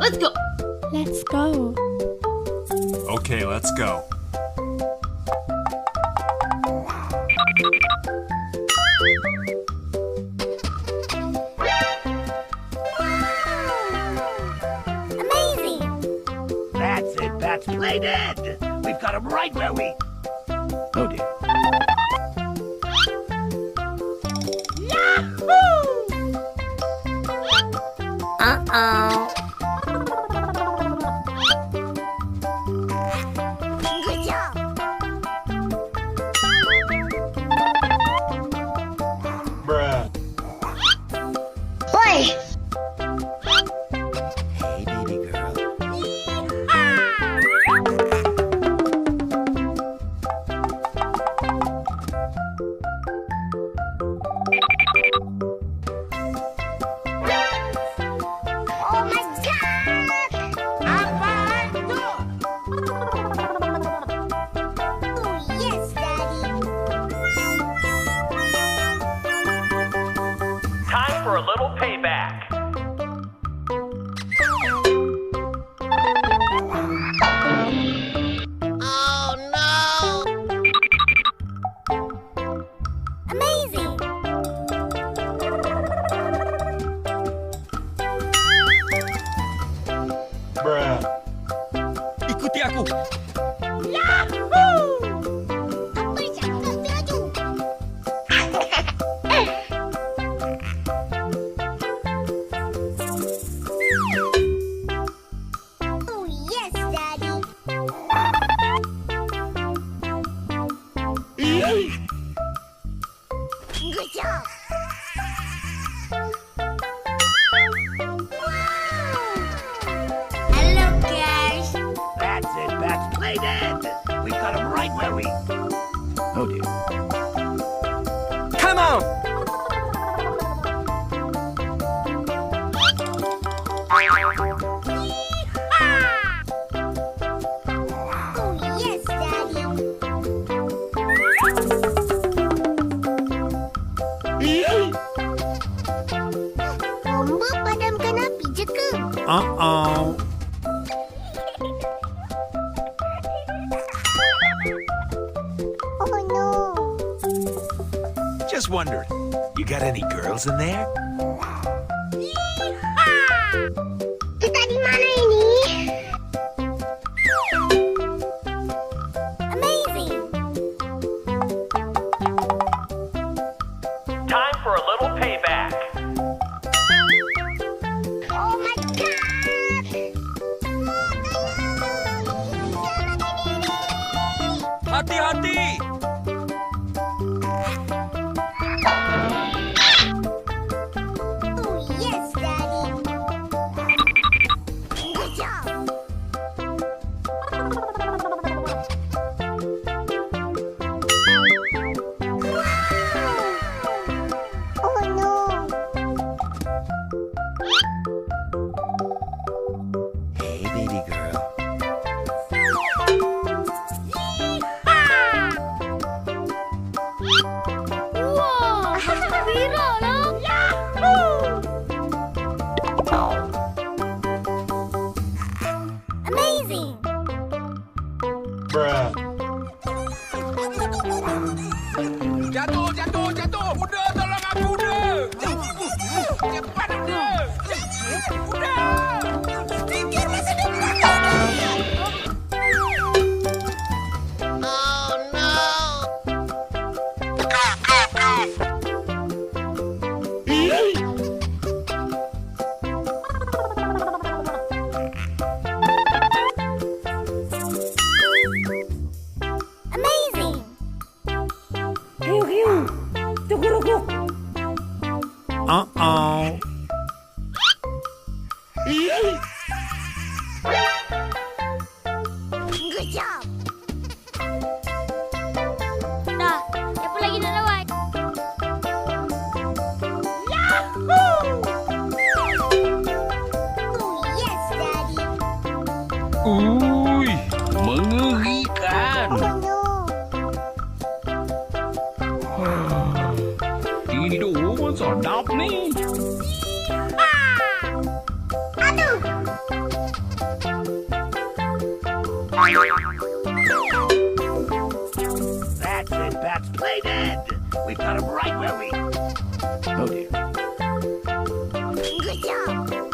Let's go. Let's go. Okay, let's go. Amazing! That's it, that's play dead. We've got him right where we... Oh dear. Uh-oh. Good job. Bruh. Boy. Hey, baby girl. Oh my God! Oh yes, Daddy. Time for a little payback. Oh no! Amazing! Bruh. Ikuti aku. Apa cakap baju? Oh yes, Daddy. Good job. Hello, guys. That's it, that's play dead. We've got him right where we... Oh dear. Come on. Oh yes, Daddy. Bomba padamkan api je ke? Uh-oh. Oh no. Just wondered, you got any girls in there? Kita di mana ini? Amazing. Time for a little payback. Oh my God. Hati-hati. Oh yes, Daddy. Good job. Oh no. Hey, baby girl. Wow. Viral lah. Amazing. Bruh. Jatuh, jatuh, jatuh. Buddha, tolong aku, Buddha. Cepat, Buddha. Buddha. Stiker masa depan. Oh no. Amazing. Uh-oh. Good job. Dah, siapa lagi nak lawan? Yahoo! Oh yes, Daddy. Ui, mengerikan. Oh no. Hidup sedap ni. Aduh. That's it, Bats. Play dead. We've got him right where we... Oh, dear. Good job.